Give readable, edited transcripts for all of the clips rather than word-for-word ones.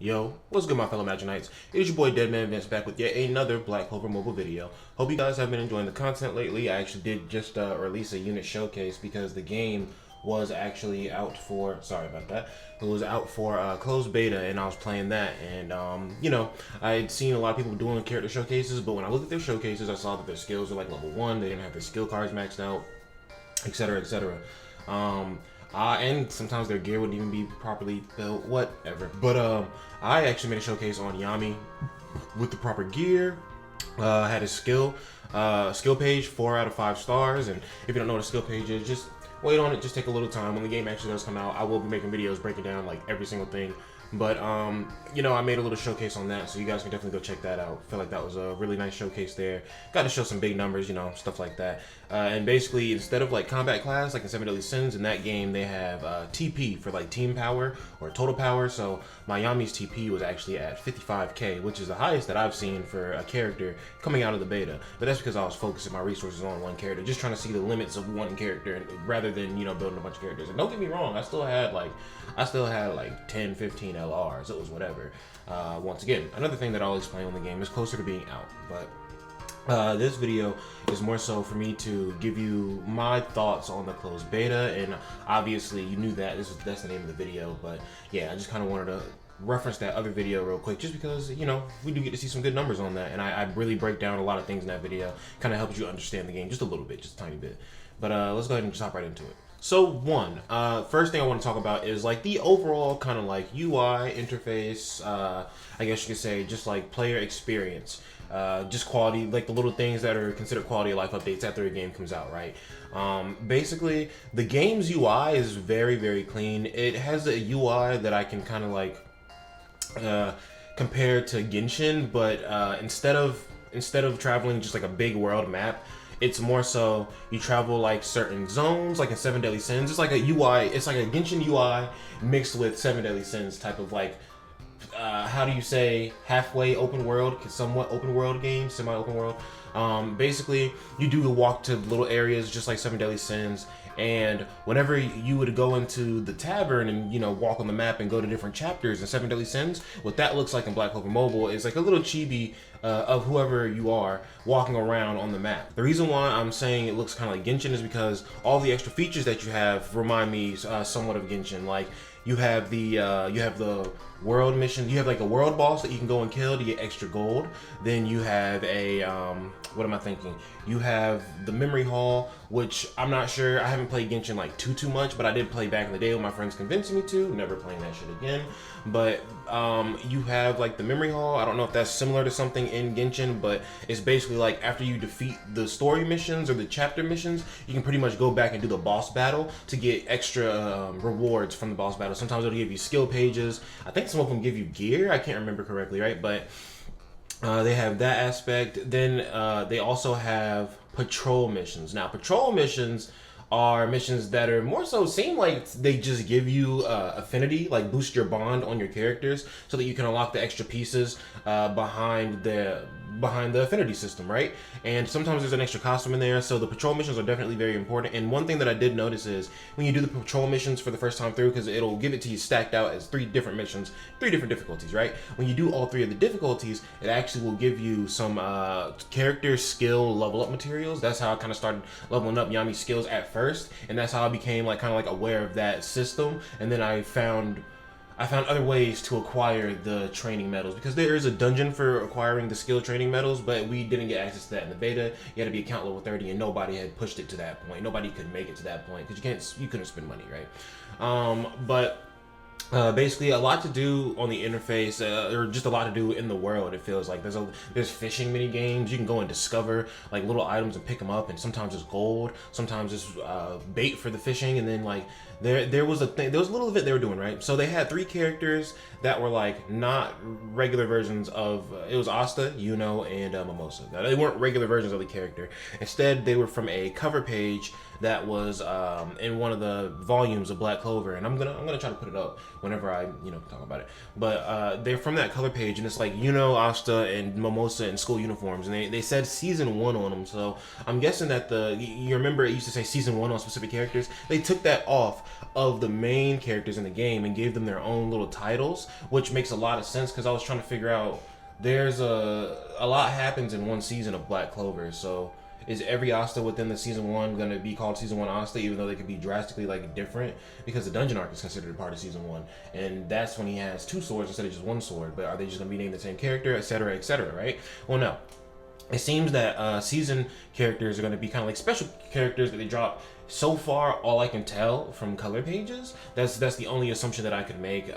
Yo, what's good my fellow Imaginites? It is your boy DEADMANVINCE back with yet another Black Clover mobile video. Hope you guys have been enjoying the content lately. I actually did just release a unit showcase because the game was actually out for, sorry about that, it was out for closed beta and I was playing that, and you know, I had seen a lot of people doing character showcases, but when I looked at their showcases I saw that their skills were like level 1, they didn't have their skill cards maxed out, etc, etc. And sometimes their gear wouldn't even be properly built, whatever. But I actually made a showcase on Yami with the proper gear. Had a skill page, 4 out of 5 stars. And if you don't know what a skill page is, just wait on it. Just take a little time. When the game actually does come out, I will be making videos breaking down like every single thing. But you know, I made a little showcase on that, so you guys can definitely go check that out. Feel like that was a really nice showcase there. Got to show some big numbers, you know, stuff like that. And basically, instead of like combat class, like in 7 Deadly Sins, in that game they have TP for like team power or total power. So my Yami's TP was actually at 55k, which is the highest that I've seen for a character coming out of the beta. But that's because I was focusing my resources on one character, just trying to see the limits of one character, rather than, you know, building a bunch of characters. And don't get me wrong, I still had like 10, 15 LRs. It was whatever. Once again, another thing that I'll explain when the game is closer to being out. But this video is more so for me to give you my thoughts on the closed beta, and obviously you knew that that's the name of the video. But yeah, I just kind of wanted to reference that other video real quick, just because, you know, we do get to see some good numbers on that, and I really break down a lot of things in that video. Kind of helps you understand the game just a little bit, just a tiny bit. But let's go ahead and just hop right into it. So first thing I want to talk about is like the overall kind of like UI interface, I guess you could say, just like player experience, just quality, like the little things that are considered quality of life updates after a game comes out, right? Basically, the game's UI is very, very clean. It has a UI that I can kind of like compare to Genshin, but instead of traveling just like a big world map, it's more so you travel like certain zones, like in 7 Deadly Sins. It's like a UI, it's like a Genshin UI mixed with 7 Deadly Sins type of like, how do you say, halfway open world, somewhat open world game, semi-open world. Basically, you do walk to little areas just like 7 Deadly Sins, and whenever you would go into the tavern and, you know, walk on the map and go to different chapters in 7 Deadly Sins, what that looks like in Black Clover Mobile is like a little chibi of whoever you are walking around on the map. The reason why I'm saying it looks kind of like Genshin is because all the extra features that you have remind me somewhat of Genshin. Like you have the world mission, you have like a world boss that you can go and kill to get extra gold. Then you have a what am I thinking? You have the memory hall, which I'm not sure, I haven't played Genshin like too much, but I did play back in the day when my friends convinced me to. Never playing that shit again. But you have like the memory hall. I don't know if that's similar to something in Genshin, but it's basically like after you defeat the story missions or the chapter missions, you can pretty much go back and do the boss battle to get extra rewards from the boss battle. Sometimes it'll give you skill pages. I think some of them give you gear. I can't remember correctly, right? But they have that aspect. Then they also have patrol missions. Now, patrol missions are missions that are more so seem like they just give you affinity, like boost your bond on your characters so that you can unlock the extra pieces behind the affinity system, right? And sometimes there's an extra costume in there, so the patrol missions are definitely very important. And one thing that I did notice is when you do the patrol missions for the first time through, because it'll give it to you stacked out as 3 different missions, 3 different difficulties, right? When you do all 3 of the difficulties, it actually will give you some character skill level up materials. That's how I kind of started leveling up Yami's skills at first, and that's how I became like kind of like aware of that system. And then I found other ways to acquire the training medals, because there is a dungeon for acquiring the skill training medals, but we didn't get access to that in the beta. You had to be account level 30, and nobody had pushed it to that point. Nobody could make it to that point because you couldn't spend money, right? Basically a lot to do on the interface, or just a lot to do in the world. It feels like there's fishing mini games. You can go and discover like little items and pick them up, and sometimes it's gold, sometimes it's bait for the fishing. And then like there was a little event they were doing, right? So they had 3 characters that were like not regular versions of it was Asta, Yuno, and Mimosa. Now, they weren't regular versions of the character. Instead, they were from a cover page that was in one of the volumes of Black Clover, and I'm gonna try to put it up whenever I talk about it. But they're from that color page, and it's like Asta, and Mimosa in school uniforms, and they said season 1 on them. So I'm guessing that you remember it used to say season 1 on specific characters. They took that off of the main characters in the game and gave them their own little titles, which makes a lot of sense because I was trying to figure out, there's a lot happens in one season of Black Clover. So is every Asta within the season 1 going to be called season 1 Asta, even though they could be drastically like different, because the dungeon arc is considered a part of season 1, and that's when he has 2 swords instead of just 1 sword. But are they just going to be named the same character, etc., right? Well, no. It seems that season characters are going to be kind of like special characters that they drop. So far, all I can tell from color pages, that's the only assumption that I could make,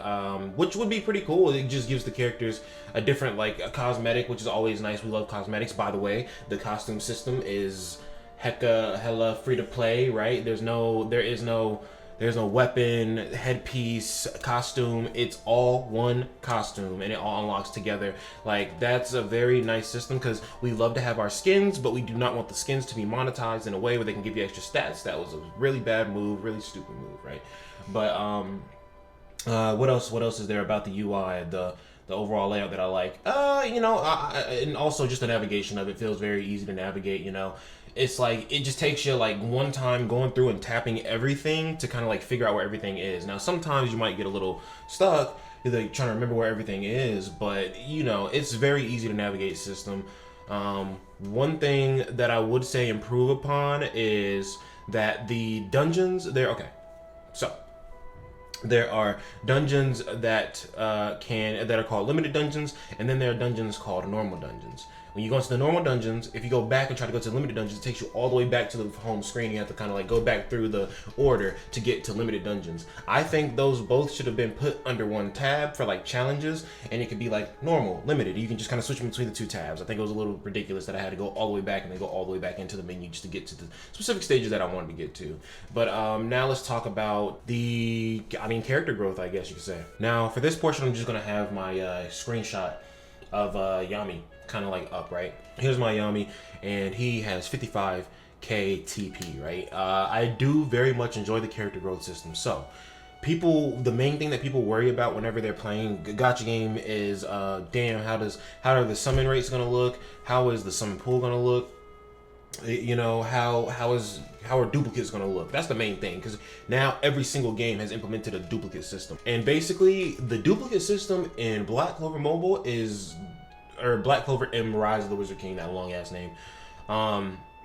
which would be pretty cool. It just gives the characters a different, like, a cosmetic, which is always nice. We love cosmetics. By the way, the costume system is hella free to play, right? There is no weapon, headpiece, costume. It's all one costume, and it all unlocks together. Like, that's a very nice system, because we love to have our skins, but we do not want the skins to be monetized in a way where they can give you extra stats. That was a really bad move, really stupid move, right? But what else is there about the UI, the overall layout that I like? And also just the navigation of it feels very easy to navigate, you know. It's like, it just takes you like one time going through and tapping everything to kind of like figure out where everything is. Now, sometimes you might get a little stuck, like trying to remember where everything is, but you know, it's very easy to navigate system. One thing that I would say improve upon is that the dungeons, there are dungeons that are called limited dungeons, and then there are dungeons called normal dungeons. When you go into the normal dungeons, if you go back and try to go to the limited dungeons, it takes you all the way back to the home screen. You have to kind of like go back through the order to get to limited dungeons. I think those both should have been put under one tab for like challenges, and it could be like normal, limited. You can just kind of switch between the 2 tabs. I think it was a little ridiculous that I had to go all the way back and then go all the way back into the menu just to get to the specific stages that I wanted to get to. But now let's talk about character growth, I guess you could say. Now, for this portion, I'm just going to have my screenshot of Yami kind of like up, right? Here's my Yami, and he has 55k TP, right? I do very much enjoy the character growth system. So the main thing that people worry about whenever they're playing a gacha game is, damn, how are the summon rates gonna look? How is the summon pool gonna look? You know, how are duplicates gonna look? That's the main thing, because now every single game has implemented a duplicate system. And basically, the duplicate system in Black Clover Mobile or Black Clover M Rise of the Wizard King, that long ass name.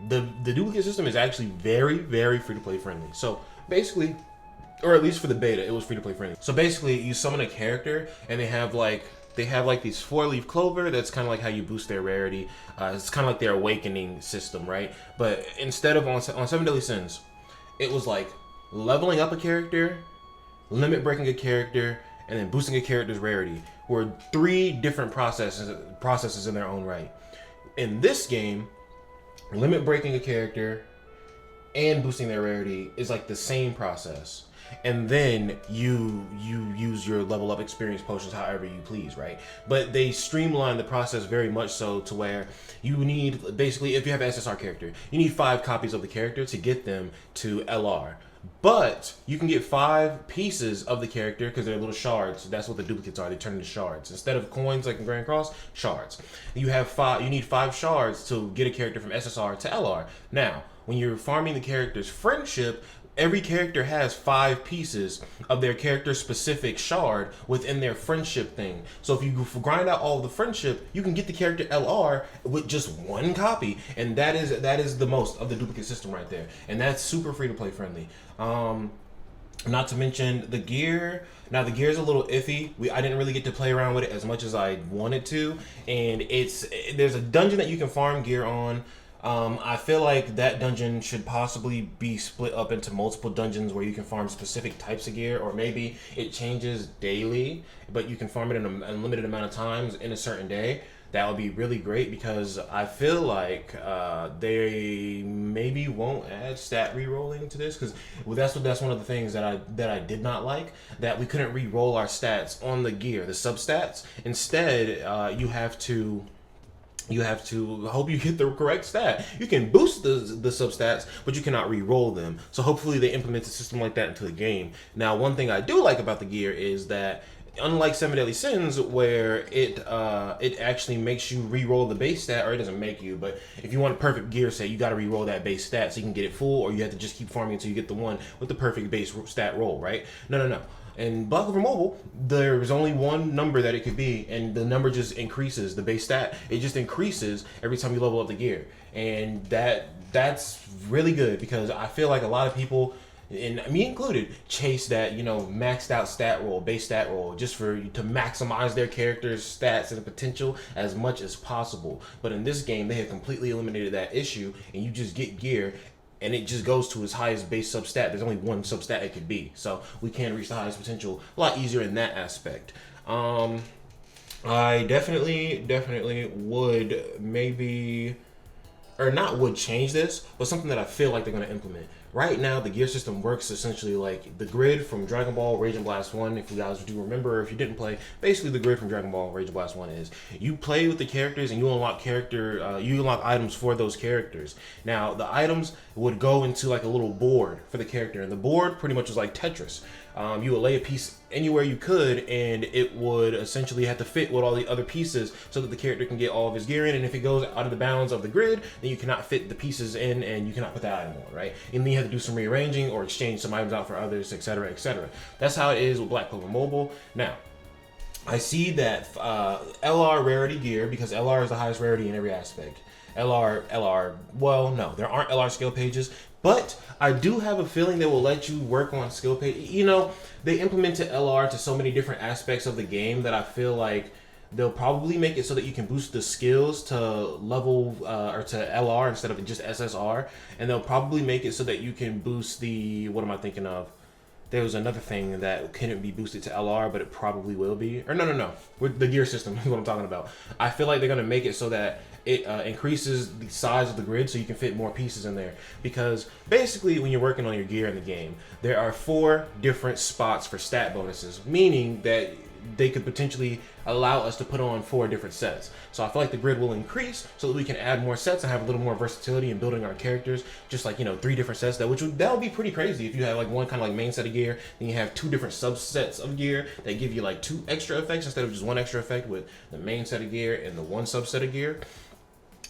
The duplicate system is actually very, very free to play friendly. So basically, or at least for the beta, it was free to play friendly. So basically, you summon a character, and they have like these 4-leaf clover. That's kind of like how you boost their rarity. It's kind of like their awakening system, right? But instead of on 7 Deadly Sins, it was like leveling up a character, limit breaking a character, and then boosting a character's rarity. Were 3 different processes in their own right. In this game, limit breaking a character and boosting their rarity is like the same process. And then you use your level up experience potions however you please, right? But they streamline the process very much so to where you need, basically, if you have an SSR character, you need 5 copies of the character to get them to LR. But you can get 5 pieces of the character because they're little shards. That's what the duplicates are. They turn into shards. Instead of coins like in Grand Cross, shards. You need 5 shards to get a character from SSR to LR. Now, when you're farming the character's friendship, every character has 5 pieces of their character-specific shard within their friendship thing. So if you grind out all of the friendship, you can get the character LR with just 1 copy, and that is the most of the duplicate system right there. And that's super free to play friendly. Not to mention the gear. Now the gear is a little iffy. I didn't really get to play around with it as much as I wanted to, and there's a dungeon that you can farm gear on. I feel like that dungeon should possibly be split up into multiple dungeons where you can farm specific types of gear, or maybe it changes daily, but you can farm it in an unlimited amount of times in a certain day. That would be really great, because I feel like they maybe won't add stat rerolling to this, because that's one of the things that I did not like, that we couldn't re-roll our stats on the gear, the substats. Instead, you have to hope you get the correct stat. You can boost the substats, but you cannot re-roll them. So hopefully they implement a system like that into the game. Now, one thing I do like about the gear is that unlike Seven Deadly Sins, where it actually makes you re-roll the base stat, or it doesn't make you, but if you want a perfect gear set, you got to re-roll that base stat so you can get it full, or you have to just keep farming until you get the one with the perfect base stat roll, right? No. In Black Clover Mobile, there's only one number that it could be, and the number just increases. The base stat, it just increases every time you level up the gear, and that's really good, because I feel like a lot of people, and me included, chase that, you know, maxed out stat roll, base stat roll, just to maximize their character's stats and potential as much as possible. But in this game, they have completely eliminated that issue, and you just get gear, and it just goes to its highest base substat. There's only one substat it could be, so we can reach the highest potential a lot easier in that aspect. I definitely would maybe, or not would change this, but something that I feel like they're going to implement. Right now, the gear system works essentially like the grid from Dragon Ball Raging Blast 1. If you guys do remember, or if you didn't play, basically the grid from Dragon Ball Raging Blast 1 is you play with the characters and you unlock items for those characters. Now, the items would go into like a little board for the character, and the board pretty much is like Tetris. You would lay a piece anywhere you could, and it would essentially have to fit with all the other pieces so that the character can get all of his gear in. And if it goes out of the bounds of the grid, then you cannot fit the pieces in, and you cannot put that item on, right? And then you have to do some rearranging or exchange some items out for others, etc., etc. That's how it is with Black Clover Mobile. Now, I see that LR rarity gear, because LR is the highest rarity in every aspect. Well, no, there aren't LR skill pages, but I do have a feeling they will let you work on skill page. You know, they implemented LR to so many different aspects of the game that I feel like they'll probably make it so that you can boost the skills to level or to LR instead of just SSR, and they'll probably make it so that you can boost the, what am I thinking of? There was another thing that couldn't be boosted to LR, but it probably will be. Or no. With the gear system is what I'm talking about. I feel like they're going to make it so that it increases the size of the grid so you can fit more pieces in there. Because basically, when you're working on your gear in the game, there are 4 different spots for stat bonuses, meaning that they could potentially allow us to put on 4 different sets. So I feel like the grid will increase so that we can add more sets and have a little more versatility in building our characters. Just like, you know, 3 different sets, that would be pretty crazy if you have like one kind of like main set of gear, then you have 2 different subsets of gear that give you like 2 extra effects instead of just 1 extra effect with the main set of gear and the 1 subset of gear.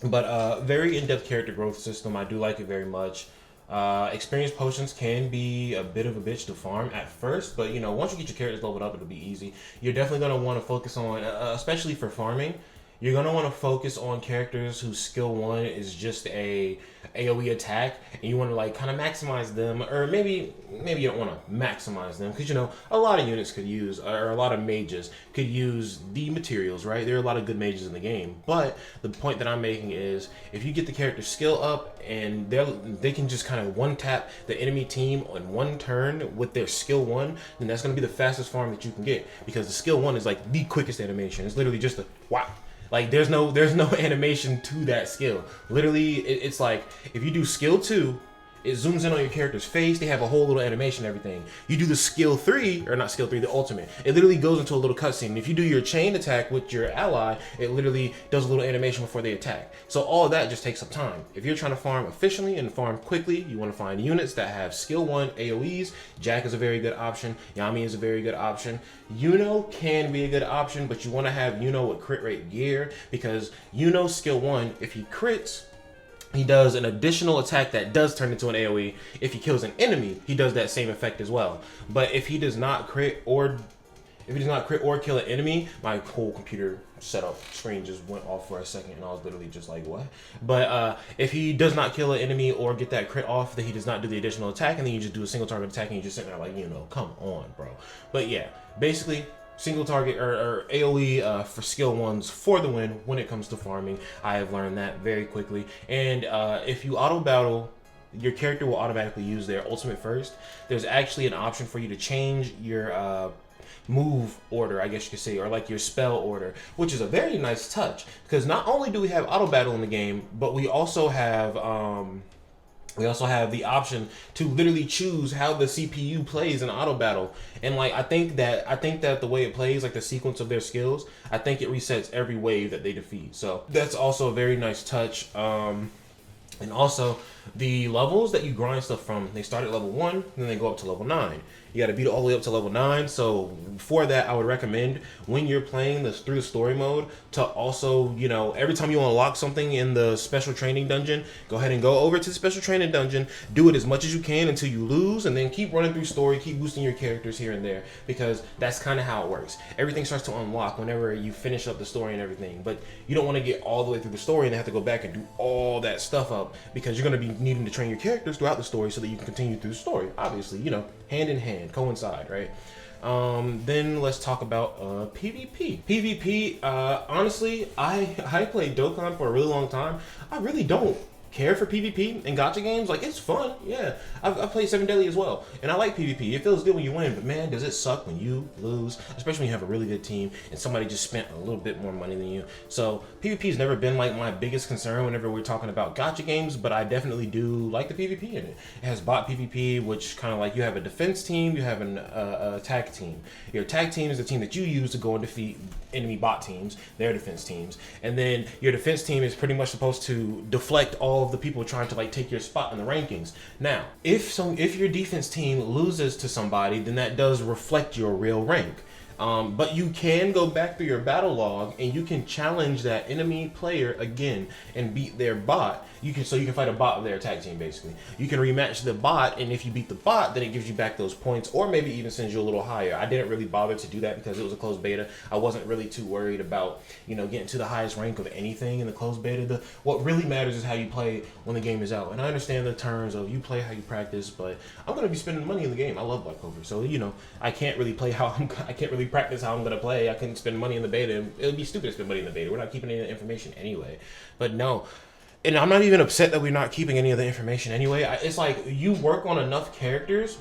But very in-depth character growth system. I do like it very much. Experience potions can be a bit of a bitch to farm at first, but you know, once you get your characters leveled up, it'll be easy. You're definitely going to want to focus on, especially for farming, you're going to want to focus on characters whose skill 1 is just a AoE attack, and you want to like kind of maximize them, or maybe you don't want to maximize them, because you know, a lot of units could use, or a lot of mages could use the materials, right? There are a lot of good mages in the game, but the point that I'm making is, if you get the character skill up, and they can just kind of one-tap the enemy team on 1 turn with their skill 1, then that's going to be the fastest farm that you can get, because the skill 1 is like the quickest animation. It's literally just a wow. Like there's no animation to that skill. Literally, it's like if you do skill 2, it zooms in on your character's face. They have a whole little animation and everything. You do the skill 3, or not skill 3, the ultimate. It literally goes into a little cutscene. If you do your chain attack with your ally, it literally does a little animation before they attack. So all of that just takes some time. If you're trying to farm efficiently and farm quickly, you want to find units that have skill 1 AoEs. Jack is a very good option. Yami is a very good option. Yuno can be a good option, but you want to have Yuno with crit rate gear, because Yuno's skill 1, if he crits, he does an additional attack that does turn into an AoE. If he kills an enemy, he does that same effect as well. But if he does not crit or kill an enemy, my whole computer setup screen just went off for a second, and I was literally just like, what? But if he does not kill an enemy or get that crit off, then he does not do the additional attack, and then you just do a single target attack, and you just sit there like, you know, come on, bro. But yeah, basically, single target or AoE for skill 1s for the win when it comes to farming. I have learned that very quickly. And if you auto battle, your character will automatically use their ultimate first. There's actually an option for you to change your move order, I guess you could say, or like your spell order, which is a very nice touch, because not only do we have auto battle in the game, but we also have the option to literally choose how the CPU plays in auto battle. And like I think that the way it plays, like the sequence of their skills, I think it resets every wave that they defeat. So that's also a very nice touch. And also the levels that you grind stuff from, they start at level 1, then they go up to level 9. You got to beat it all the way up to level 9. So for that, I would recommend when you're playing this through the story mode to also, you know, every time you unlock something in the special training dungeon, go ahead and go over to the special training dungeon, do it as much as you can until you lose, and then keep running through story, keep boosting your characters here and there, because that's kind of how it works. Everything starts to unlock whenever you finish up the story and everything, but you don't want to get all the way through the story and have to go back and do all that stuff up, because you're going to be needing to train your characters throughout the story so that you can continue through the story. Obviously, you know, hand in hand, coincide, right? Then let's talk about PvP. PvP, honestly, I played Dokkan for a really long time. I really don't care for PvP in gacha games. Like, it's fun, yeah. I've played 7 Daily as well, and I like PvP. It feels good when you win, but man, does it suck when you lose, especially when you have a really good team and somebody just spent a little bit more money than you. So PvP's never been like my biggest concern whenever we're talking about gacha games, but I definitely do like the PvP in it. It has bot PvP, which kind of like you have a defense team, you have an attack team. Your attack team is the team that you use to go and defeat enemy bot teams, their defense teams, and then your defense team is pretty much supposed to deflect all of the people trying to like take your spot in the rankings. Now, if your defense team loses to somebody, then that does reflect your real rank. But you can go back through your battle log and you can challenge that enemy player again and beat their bot. You can fight a bot with their attack team basically. You can rematch the bot, and if you beat the bot, then it gives you back those points, or maybe even sends you a little higher. I didn't really bother to do that because it was a closed beta. I wasn't really too worried about, you know, getting to the highest rank of anything in the closed beta. What really matters is how you play when the game is out. And I understand the terms of you play how you practice, but I'm gonna be spending money in the game. I love Black Clover, so you know I can't really practice how I'm gonna play. I can spend money in the beta. It would be stupid to spend money in the beta. We're not keeping any of the information anyway. But no. And I'm not even upset that we're not keeping any of the information anyway. It's like you work on enough characters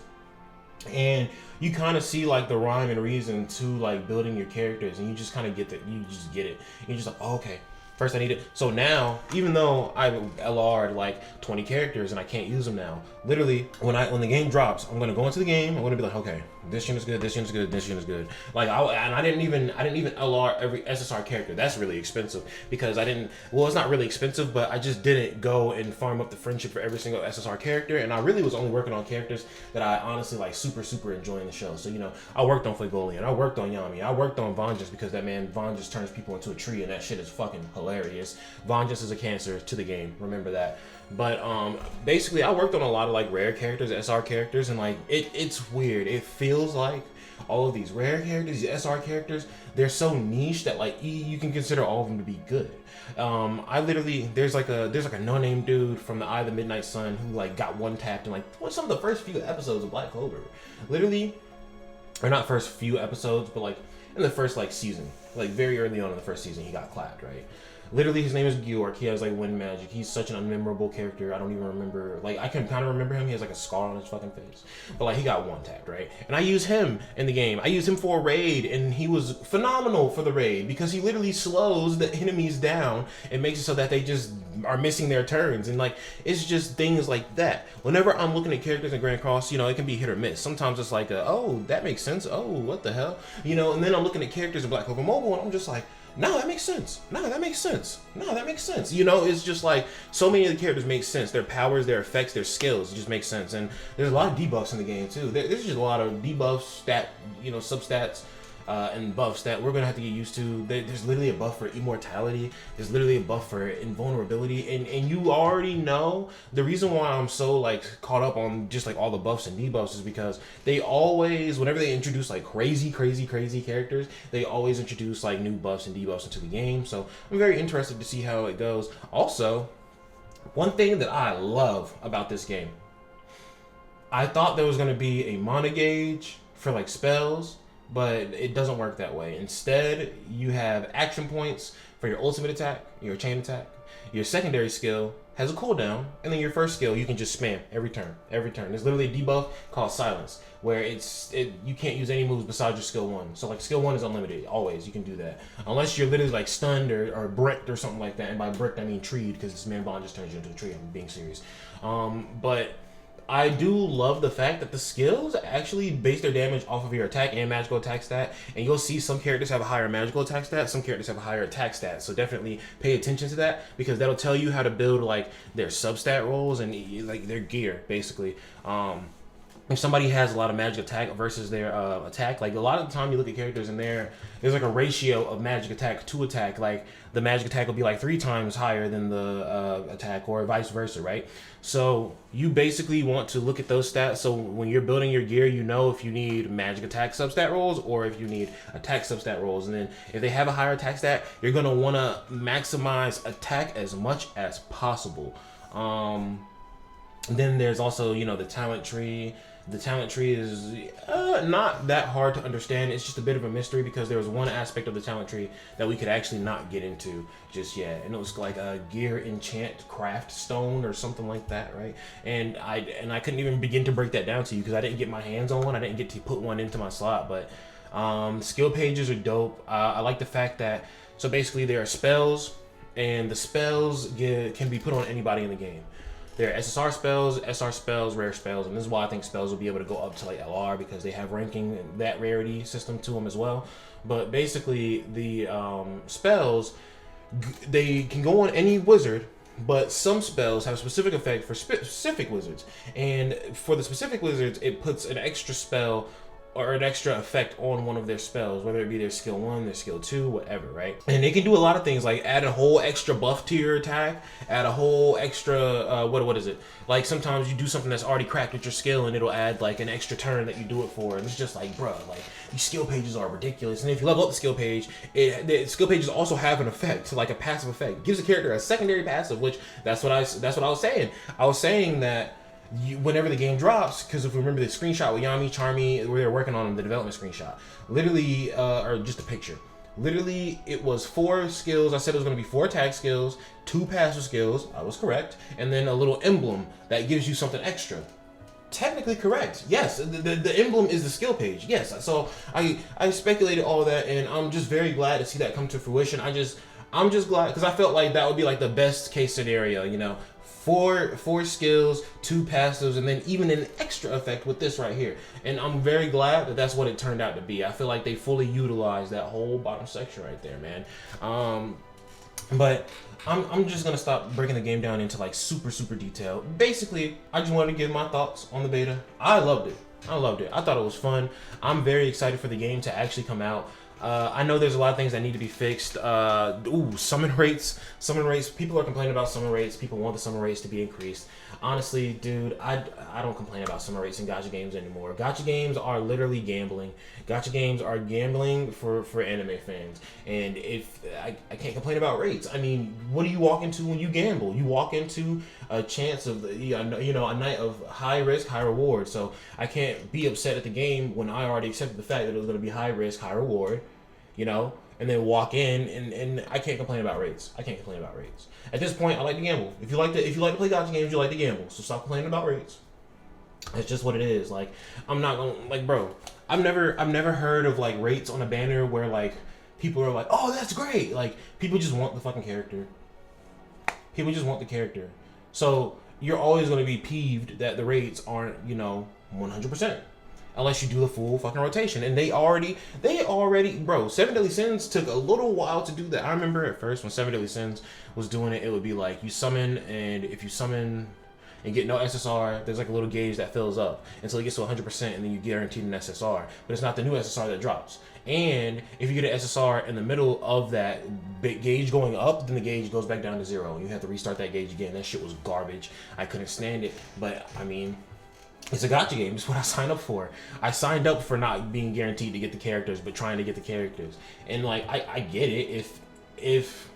and you kind of see like the rhyme and reason to like building your characters, and you just kind of get that. You just get it. You're just like, oh, okay. First I need it. So now, even though I've LR'd like 20 characters and I can't use them now, literally when the game drops, I'm gonna go into the game. I'm gonna be like, okay, this unit's good, this unit's good, this unit's good. Like I didn't even LR every SSR character. That's really expensive because it's not really expensive, but I just didn't go and farm up the friendship for every single SSR character, and I really was only working on characters that I honestly like super enjoying the show. So you know, I worked on Fuegolian, I worked on Yami, I worked on Von just because that man Von just turns people into a tree, and that shit is fucking hilarious. Von just is a cancer to the game, remember that. But basically I worked on a lot of like rare characters, SR characters, and like it's weird. It feels like all of these rare characters, these SR characters, they're so niche that like you can consider all of them to be good. There's like a no-name dude from the Eye of the Midnight Sun who like got one tapped in like some of the first few episodes of Black Clover. Literally, or not first few episodes, but like in the first like season, like very early on in the first season, he got clapped, right? Literally, his name is Georg. He has like wind magic. He's such an unmemorable character. I don't even remember. Like, I can kind of remember him. He has like a scar on his fucking face. But like, he got one tapped, right? And I use him in the game. I used him for a raid, and he was phenomenal for the raid because he literally slows the enemies down and makes it so that they just are missing their turns. And like, it's just things like that. Whenever I'm looking at characters in Grand Cross, you know, it can be hit or miss. Sometimes it's like, oh, that makes sense. Oh, what the hell? You know, and then I'm looking at characters in Black Clover Mobile, and I'm just like, no, that makes sense. No, that makes sense. No, that makes sense. You know, it's just like so many of the characters make sense. Their powers, their effects, their skills just make sense. And there's a lot of debuffs in the game too. There's just a lot of debuffs, substats, and buffs that we're gonna have to get used to. There's literally a buff for immortality. There's literally a buff for invulnerability, and you already know the reason why I'm so like caught up on just like all the buffs and debuffs is because they always, whenever they introduce like crazy characters, they always introduce like new buffs and debuffs into the game. So I'm very interested to see how it goes. Also, one thing that I love about this game, I thought there was gonna be a mana gauge for like spells, but it doesn't work that way. Instead, you have action points for your ultimate attack, your chain attack. Your secondary skill has a cooldown, and then your first skill you can just spam every turn. There's literally a debuff called Silence, where you can't use any moves besides your skill 1. So like skill 1 is unlimited, always, you can do that. Unless you're literally like stunned or bricked or something like that, and by bricked I mean treed, because this man Bond just turns you into a tree, I'm being serious. But I do love the fact that the skills actually base their damage off of your attack and magical attack stat, and you'll see some characters have a higher magical attack stat, some characters have a higher attack stat, so definitely pay attention to that, because that'll tell you how to build like their substat rolls and like their gear, basically. if somebody has a lot of magic attack versus their attack, like a lot of the time you look at characters and there's like a ratio of magic attack to attack. Like the magic attack will be like 3 times higher than the attack, or vice versa, right? So you basically want to look at those stats. So when you're building your gear, you know if you need magic attack substat rolls or if you need attack substat rolls. And then if they have a higher attack stat, you're gonna want to maximize attack as much as possible. Then there's also, you know, the talent tree. The talent tree is not that hard to understand. It's just a bit of a mystery because there was one aspect of the talent tree that we could actually not get into just yet, and it was like a gear enchant craft stone or something like that, right? And I couldn't even begin to break that down to you because I didn't get my hands on one. I didn't get to put one into my slot. But skill pages are dope. I like the fact that, so basically there are spells, and the spells can be put on anybody in the game. There are SSR spells, SR spells, rare spells, and this is why I think spells will be able to go up to like LR because they have ranking, that rarity system to them as well. But basically, the spells, they can go on any wizard, but some spells have a specific effect for specific wizards. And for the specific wizards, it puts an extra spell or an extra effect on one of their spells, whether it be their skill 1, their skill 2, whatever, right? And they can do a lot of things, like add a whole extra buff to your attack, add a whole extra, what is it? Like sometimes you do something that's already cracked with your skill and it'll add like an extra turn that you do it for. And it's just like, bruh, like these skill pages are ridiculous. And if you level up the skill page, the skill pages also have an effect, like a passive effect. It gives a character a secondary passive, which that's what I was saying. I was saying that whenever the game drops, because if we remember the screenshot with Yami, Charmy, where they're working on the development screenshot, literally, or just a picture, literally it was 4 skills. I said it was going to be 4 attack skills, 2 passive skills, I was correct, and then a little emblem that gives you something extra. Technically correct, yes. The emblem is the skill page, yes. So I speculated all that, and I'm just very glad to see that come to fruition. I'm just glad because I felt like that would be like the best case scenario, you know. 4 skills, 2 passives, and then even an extra effect with this right here. And I'm very glad that that's what it turned out to be. I feel like they fully utilized that whole bottom section right there, man. But I'm just gonna stop breaking the game down into like super detail. Basically, I just wanted to give my thoughts on the beta. I loved it. I thought it was fun. I'm very excited for the game to actually come out. I know there's a lot of things that need to be fixed. Summon rates. People are complaining about summon rates. People want the summon rates to be increased. Honestly, dude, I don't complain about summon rates in gacha games anymore. Gacha games are literally gambling. Gacha games are gambling for anime fans. And if I can't complain about rates. I mean, what do you walk into when you gamble? You walk into a chance of a night of high risk, high reward. So I can't be upset at the game when I already accepted the fact that it was going to be high risk, high reward. You know, and then walk in and I can't complain about rates. At this point, I like to gamble. If you like to play gacha games, you like to gamble. So stop complaining about rates. That's just what it is. Like, I'm not gonna, like, bro, I've never heard of like rates on a banner where like people are like, oh, that's great. Like, people just want the fucking character. So you're always gonna be peeved that the rates aren't, 100%. Unless you do the full fucking rotation. And they already, bro, 7 Deadly Sins took a little while to do that. I remember at first when 7 Deadly Sins was doing it, it would be like you summon, and if you summon and get no SSR, there's like a little gauge that fills up until it gets to 100%, and then you guaranteed an SSR. But it's not the new SSR that drops. And if you get an SSR in the middle of that gauge going up, then the gauge goes back down to 0. And you have to restart that gauge again. That shit was garbage. I couldn't stand it. But, I mean, it's a gacha game. It's what I signed up for. I signed up for not being guaranteed to get the characters, but trying to get the characters. And like, I get it. If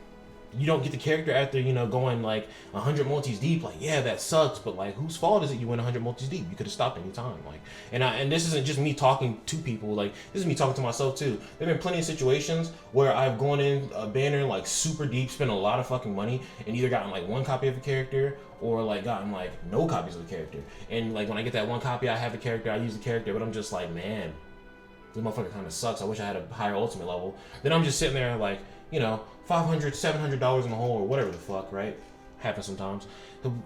you don't get the character after, going like 100 multis deep, like, yeah, that sucks. But like, whose fault is it you went 100 multis deep? You could have stopped any time. Like, and this isn't just me talking to people. Like, this is me talking to myself too. There've been plenty of situations where I've gone in a banner like super deep, spent a lot of fucking money, and either gotten like 1 copy of a character or like gotten like no copies of the character. And like when I get that 1 copy, I have the character, I use the character, but I'm just like, man, this motherfucker kind of sucks. I wish I had a higher ultimate level. Then I'm just sitting there like, $500, $700 in the hole or whatever the fuck, right? Happens sometimes.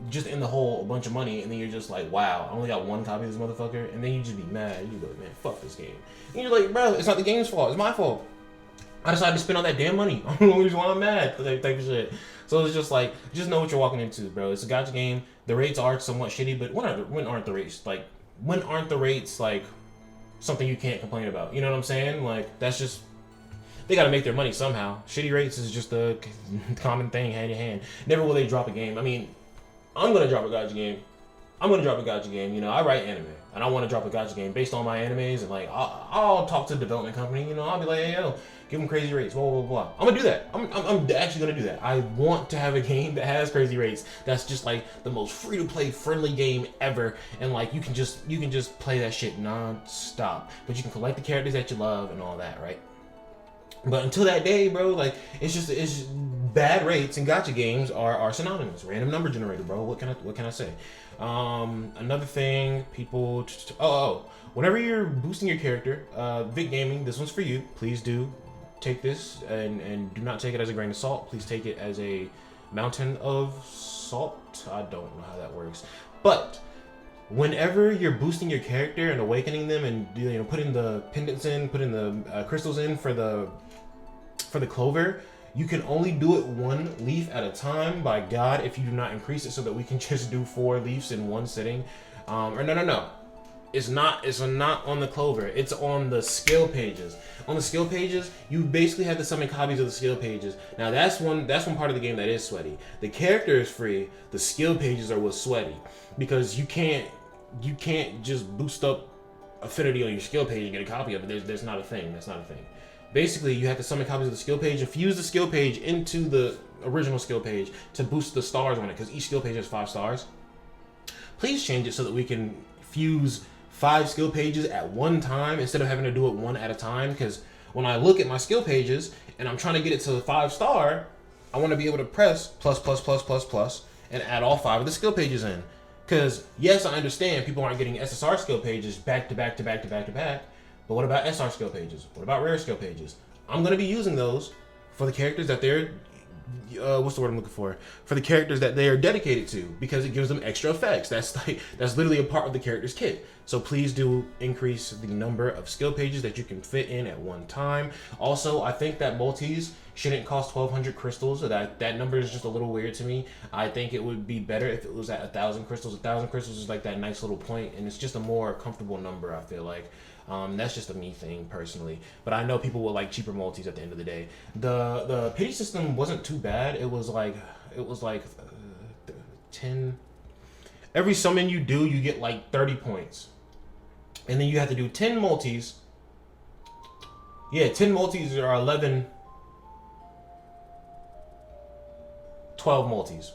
Just in the hole, a bunch of money, and then you're just like, wow, I only got 1 copy of this motherfucker, and then you just be mad. You go, man, fuck this game. And you're like, bro, it's not the game's fault, it's my fault. I decided to spend all that damn money. I don't know why I'm mad for that type of shit. So it's just like, just know what you're walking into, bro. It's a gacha game. The rates are somewhat shitty, but when aren't the rates like when aren't the rates like something you can't complain about? You know what I'm saying? Like, that's just, they gotta make their money somehow. Shitty rates is just a common thing, hand in hand. Never will they drop a game. I mean, I'm gonna drop a gacha game. You know, I write anime, and I want to drop a gacha game based on my animes, and like, I'll talk to the development company. You know, I'll be like, hey, yo, give them crazy rates, blah blah blah. I'm gonna do that. I'm actually gonna do that. I want to have a game that has crazy rates. That's just like the most free to play friendly game ever, and like you can just play that shit non-stop. But you can collect the characters that you love and all that, right? But until that day, bro, like it's bad rates and gacha games are synonymous. Random number generator, bro. What can I say? Another thing, people. Whenever you're boosting your character, Vic Gaming, this one's for you. Please do take this and do not take it as a grain of salt. Please take it as a mountain of salt. I don't know how that works, but whenever you're boosting your character and awakening them and, you know, putting the pendants in, putting the crystals in for the Clover, you can only do it one leaf at a time, by God, if you do not increase it so that we can just do 4 leaves in one sitting. Or no. It's not on the Clover. It's on the skill pages. On the skill pages, you basically have to summon copies of the skill pages. Now that's one part of the game that is sweaty. The character is free. The skill pages are what's sweaty, because you can't just boost up affinity on your skill page and get a copy of it. There's not a thing. That's not a thing. Basically, you have to summon copies of the skill page and fuse the skill page into the original skill page to boost the stars on it, because each skill page has 5 stars. Please change it so that we can fuse 5 skill pages at one time instead of having to do it one at a time, because when I look at my skill pages and I'm trying to get it to the 5-star, I want to be able to press plus and add all 5 of the skill pages in. Because yes, I understand people aren't getting SSR skill pages back to back, but what about SR skill pages? What about rare skill pages? I'm going to be using those for the characters that they're what's the word I'm looking for? For the characters that they are dedicated to, because it gives them extra effects. That's literally a part of the character's kit. So please do increase the number of skill pages that you can fit in at one time. Also, I think that multis shouldn't cost 1,200 crystals. So that number is just a little weird to me. I think it would be better if it was at 1,000 crystals. 1,000 crystals is like that nice little point, and it's just a more comfortable number, I feel like. That's just a me thing personally, but I know people will like cheaper multis at the end of the day. The pity system wasn't too bad. It was like 10. Every summon you do, you get like 30 points, and then you have to do 10 multis. Yeah, 10 multis are 12 multis.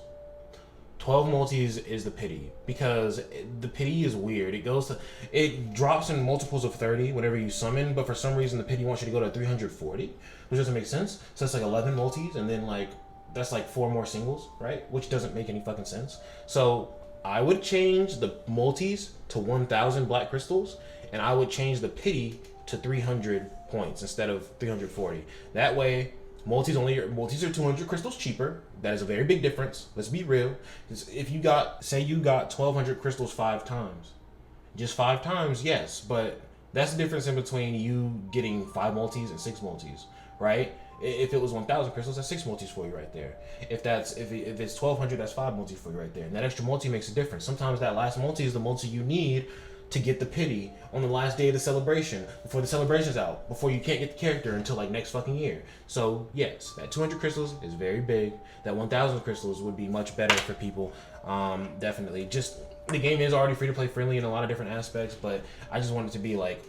12 multis is the pity, because the pity is weird. It drops in multiples of 30 whenever you summon, but for some reason the pity wants you to go to 340, which doesn't make sense. So it's like 11 multis, and then like that's like 4 more singles, right? Which doesn't make any fucking sense. So I would change the multis to 1,000 black crystals, and I would change the pity to 300 points instead of 340. That way, multis are 200 crystals cheaper. That is a very big difference. Let's be real. If you got 1,200 crystals 5 times, just 5 times, yes, but that's the difference in between you getting 5 multis and 6 multis, right? If it was 1,000 crystals, that's 6 multis for you right there. If it's 1,200, that's 5 multis for you right there. And that extra multi makes a difference. Sometimes that last multi is the multi you need to get the pity on the last day of the celebration, before the celebration's out, before you can't get the character until like next fucking year. So yes, that 200 crystals is very big. That 1,000 crystals would be much better for people. Definitely. Just, the game is already free to play friendly in a lot of different aspects, but I just want it to be like,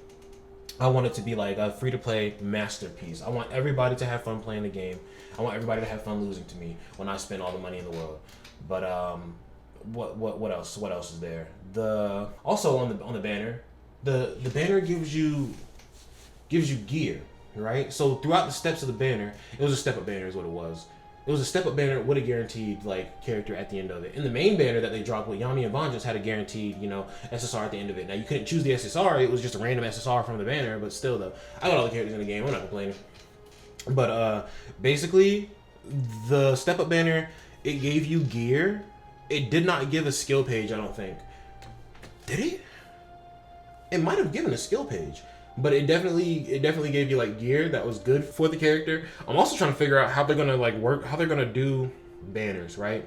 a free to play masterpiece. I want everybody to have fun playing the game. I want everybody to have fun losing to me when I spend all the money in the world. But what else? What else is there? Also on the banner, the banner gives you gear, right? So throughout the steps of the banner, it was a step up banner is what it was. It was a step up banner with a guaranteed like character at the end of it. In the main banner that they dropped with Yami and Van just had a guaranteed, SSR at the end of it. Now you couldn't choose the SSR, it was just a random SSR from the banner, but still though, I got all the characters in the game, I'm not complaining. But basically, the step up banner, it gave you gear. It did not give a skill page, I don't think. Did it? It might have given a skill page, but it definitely gave you like gear that was good for the character. I'm also trying to figure out how they're gonna how they're gonna do banners, right?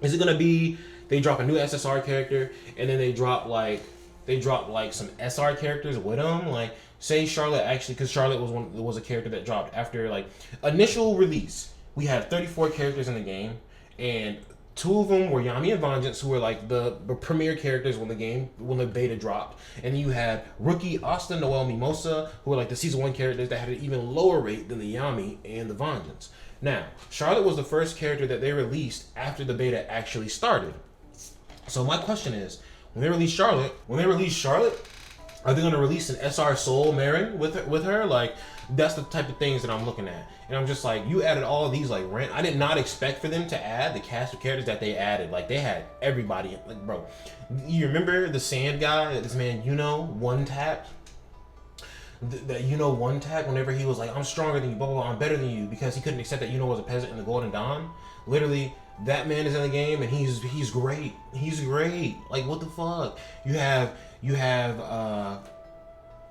Is it gonna be they drop a new SSR character and then they drop like they dropped like some SR characters with them. Like say Charlotte actually, because Charlotte was a character that dropped after like initial release. We had 34 characters in the game, and 2 of them were Yami and Vengeance, who were like the premier characters when the beta dropped. And then you had Rookie, Asta, Noel, Mimosa, who were like the season 1 characters that had an even lower rate than the Yami and the Vengeance. Now, Charlotte was the first character that they released after the beta actually started. So my question is, when they release Charlotte, are they going to release an SR Soul Marin with her? Like, that's the type of things that I'm looking at. And I'm just like, you added all of these, like, I did not expect for them to add the cast of characters that they added. Like, they had everybody. Like, bro, you remember the sand guy that this man, one-tapped? That one-tap whenever he was like, I'm stronger than you, blah, blah, blah, I'm better than you, because he couldn't accept that was a peasant in the Golden Dawn. Literally, that man is in the game, and he's great. He's great. Like, what the fuck? You have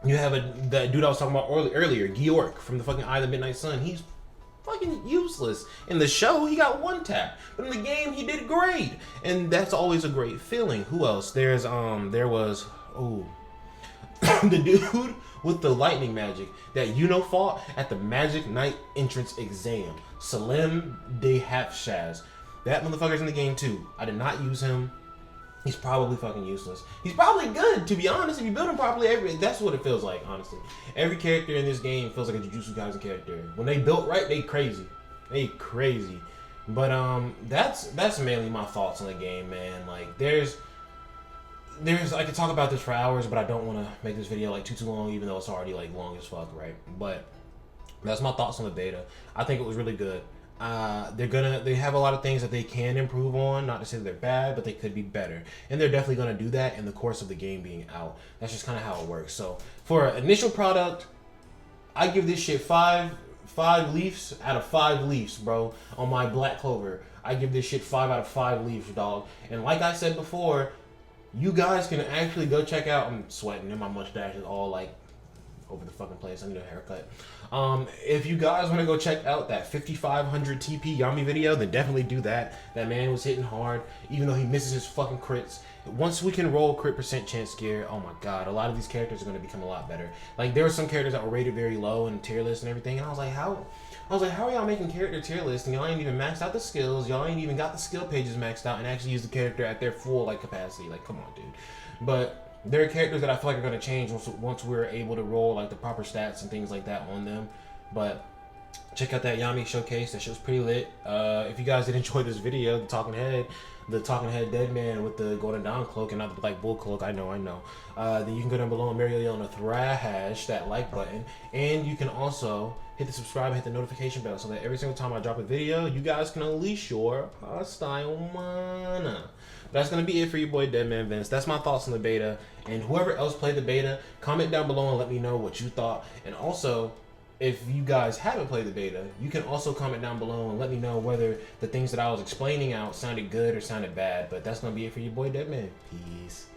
that dude I was talking about earlier, Georg from the fucking Eye of the Midnight Sun. He's fucking useless. In the show, he got one tap, but in the game, he did great, and that's always a great feeling. Who else? There was the dude with the lightning magic that fought at the Magic Knight entrance exam, Salim de Hafshaz. That motherfucker's in the game too. I did not use him. He's probably fucking useless. He's probably good, to be honest. If you build him properly, that's what it feels like, honestly. Every character in this game feels like a Jujutsu Kaisen character. When they built right, they crazy. They crazy. But that's mainly my thoughts on the game, man. Like there's I could talk about this for hours, but I don't want to make this video like too long, even though it's already like long as fuck, right? But that's my thoughts on the beta. I think it was really good. They have a lot of things that they can improve on. Not to say that they're bad, but they could be better, and they're definitely gonna do that in the course of the game being out. That's just kind of how it works. So for an initial product, I give this shit five leaves out of 5 leaves, bro. On my Black Clover, I give this shit 5 out of 5 leaves, dog. And like I said before, you guys can actually go check out. I'm sweating and my mustache is all like over the fucking place. I need a haircut. If you guys want to go check out that 5500 TP Yami video, then definitely do that. That man was hitting hard, even though he misses his fucking crits. Once we can roll crit percent chance gear, oh my god, a lot of these characters are going to become a lot better. Like there were some characters that were rated very low in tier list and everything, and I was like, how are y'all making character tier lists and y'all ain't even maxed out the skills? Y'all ain't even got the skill pages maxed out and actually use the character at their full like capacity? Like, come on, dude. But there are characters that I feel like are going to change once we're able to roll like the proper stats and things like that on them. But check out that Yami showcase. That show's pretty lit. If you guys did enjoy this video, the talking head dead man with the Golden Dawn cloak and not the Black Bull cloak, I know, then you can go down below and Mario on a thrash that like button, and you can also hit the subscribe and hit the notification bell so that every single time I drop a video, you guys can unleash your hostile mana. That's going to be it for your boy DEADMANVINCE. That's my thoughts on the beta. And whoever else played the beta, comment down below and let me know what you thought. And also, if you guys haven't played the beta, you can also comment down below and let me know whether the things that I was explaining out sounded good or sounded bad. But that's going to be it for your boy DEADMAN. Peace.